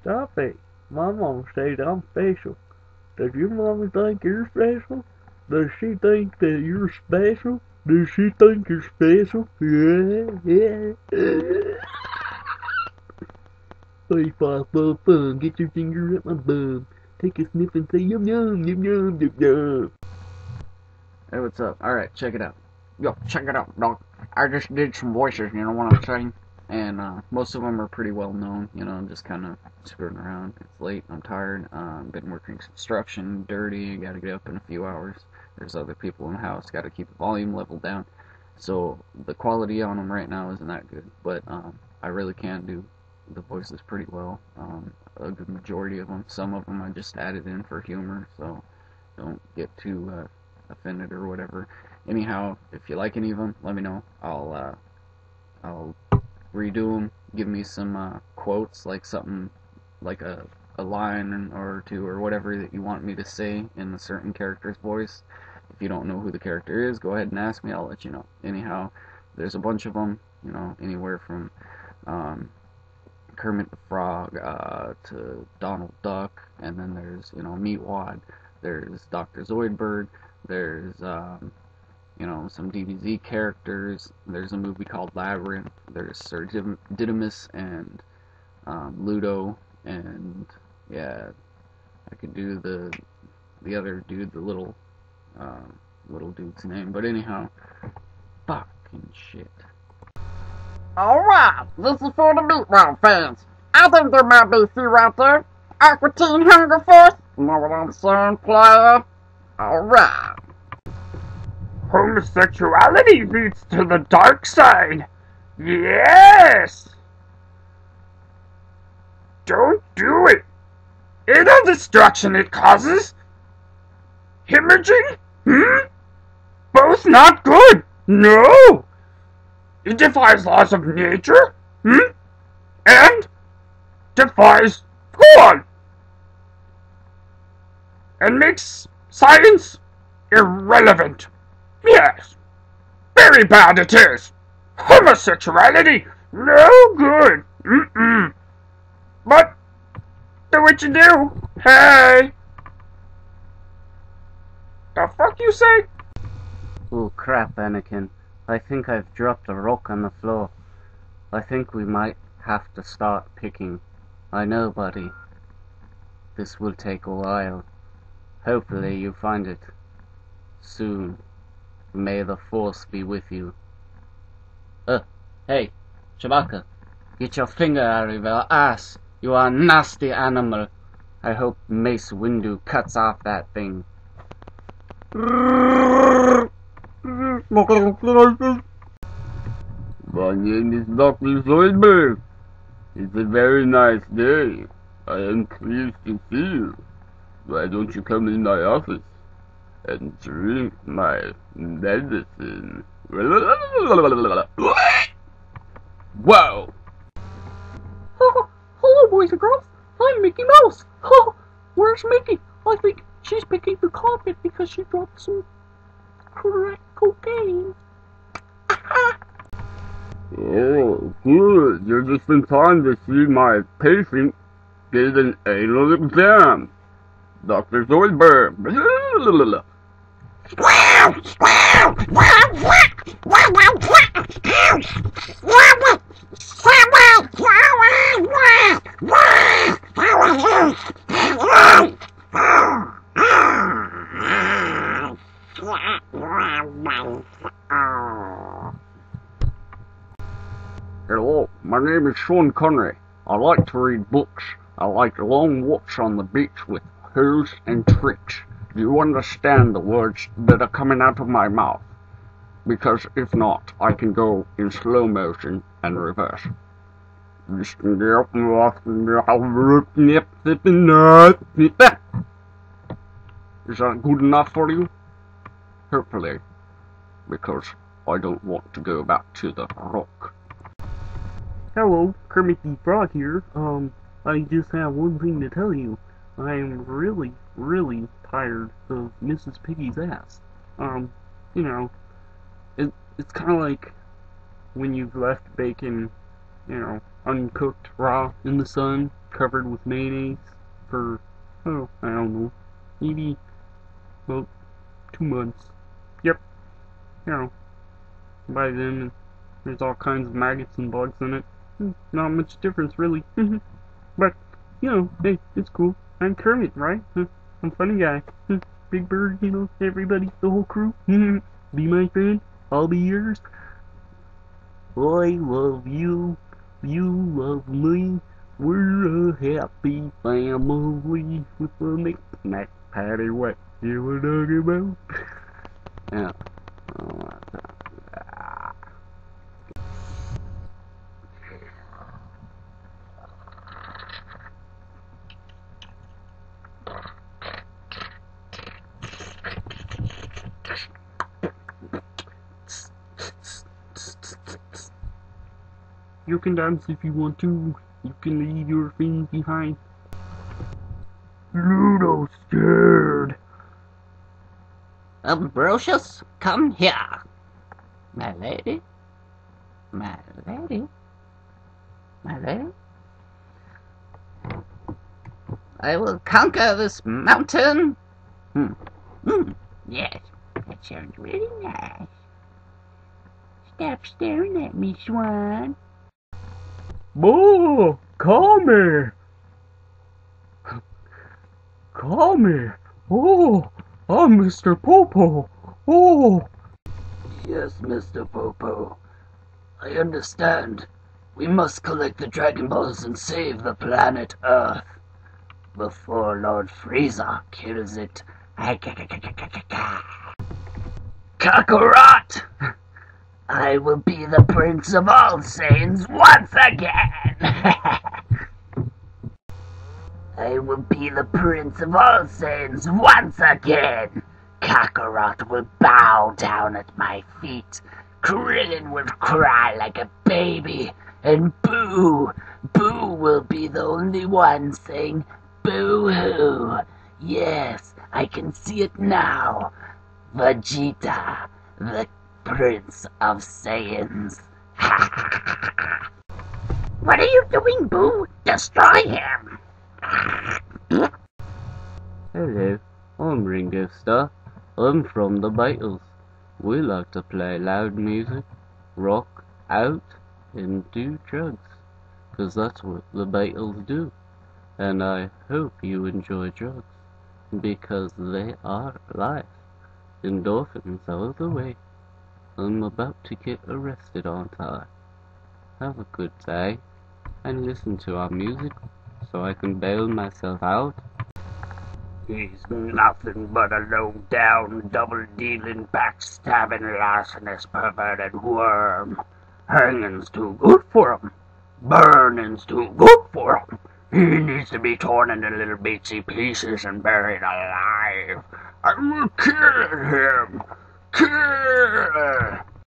Stop it. My mom said I'm special. Does your mama think you're special? Does she think that you're special? Does she think you're special? Yeah. Hey, five, fun. Get your finger up my bum. Take a sniff and say yum yum yum yum yum yum. Hey, what's up? Alright, check it out. Yo, check it out, dog. I just did some voices, you know what I'm saying? And most of them are pretty well known. You know, I'm just kind of screwing around. It's late, I'm tired. Been working construction, dirty, gotta get up in a few hours. There's other people in the house, gotta keep the volume level down. So the quality on them right now isn't that good. But I really can do the voices pretty well. A good majority of them. Some of them I just added in for humor, so don't get too offended or whatever. Anyhow, if you like any of them, let me know. I'll redo them. Give me some quotes, like something like a line or two or whatever that you want me to say in a certain character's voice. If you don't know who the character is, go ahead and ask me. I'll let you know. Anyhow, there's a bunch of them. You know, anywhere from Kermit the Frog to Donald Duck, and then there's Meatwad. There's Dr. Zoidberg. There's you know, some DBZ characters. There's a movie called Labyrinth. There's Sir Didymus and Ludo, and yeah, I could do the other dude, the little dude's name. But anyhow, fucking shit. Alright, this is for the Meatball fans. I think there might be a few out there. Aqua Teen Hunger Force, you know what I'm saying, player? Alright. Homosexuality leads to the dark side. Yes! Don't do it. And the destruction it causes. Hemorrhaging? Both not good. No! It defies laws of nature. And defies God. And makes science irrelevant. Yes, very bad it is. Homosexuality, no good. But do what you do. Hey. The fuck you say? Oh crap, Anakin. I think I've dropped a rock on the floor. I think we might have to start picking. I know, buddy. This will take a while. Hopefully you find it soon. May the Force be with you. Hey, Chewbacca. Get your finger out of your ass. You are a nasty animal. I hope Mace Windu cuts off that thing. My name is Dr. Zoidberg. It's a very nice day. I am pleased to see you. Why don't you come in my office and drink my medicine? Whoa! Hello, boys and girls. I'm Mickey Mouse. Where's Mickey? I think she's picking the carpet because she dropped some crack cocaine. Oh, good. You're just in time to see my patient get an anal exam. Dr. Zoidberg. Hello, my name is Sean Connery. I like to read books. I like long walks on the beach with hoes and tricks. Do you understand the words that are coming out of my mouth? Because if not, I can go in slow motion and reverse. Is that good enough for you? Hopefully, because I don't want to go back to the rock. Hello, Kermit the Frog here. I just have one thing to tell you. I am really, really tired of Mrs. Piggy's ass. You know, it's kind of like when you've left bacon you know, uncooked, raw, in the sun, covered with mayonnaise for, oh, I don't know, maybe, well, 2 months. Yep, you know, by then, there's all kinds of maggots and bugs in it. Not much difference, really. But, you know, hey, it's cool. I'm Kermit, right? I'm a funny guy. Big Bird, you know, everybody, the whole crew. Be my friend, I'll be yours. I love you, you love me. We're a happy family with a knick-knack paddywhack. You were talking about? Yeah. You can dance if you want to. You can leave your friends behind. Ludo scared. Ambrosius, come here. My lady? My lady? My lady? I will conquer this mountain. Yes, that sounds really nice. Stop staring at me, Swan. Oh, come here. Come here. Oh, I'm Mr. Popo. Oh. Yes, Mr. Popo. I understand. We must collect the Dragon Balls and save the planet Earth before Lord Frieza kills it. Kakarot! I will be the Prince of all Saiyans once again! I will be the Prince of all Saiyans once again! Kakarot will bow down at my feet. Krillin will cry like a baby. And Boo will be the only one saying boo-hoo. Yes, I can see it now. Vegeta, the Prince of Saiyans. What are you doing, Boo? Destroy him! Hello, I'm Ringo Starr. I'm from the Beatles. We like to play loud music, rock out, and do drugs. 'Cause that's what the Beatles do. And I hope you enjoy drugs. Because they are life. Endorphins are the way. I'm about to get arrested, aren't I? Have a good day. And listen to our music so I can bail myself out. He's nothing but a low-down, double-dealing, backstabbing, larcenous, perverted worm. Hanging's too good for him. Burning's too good for him. He needs to be torn into little bitsy pieces and buried alive. I will kill him. Kill!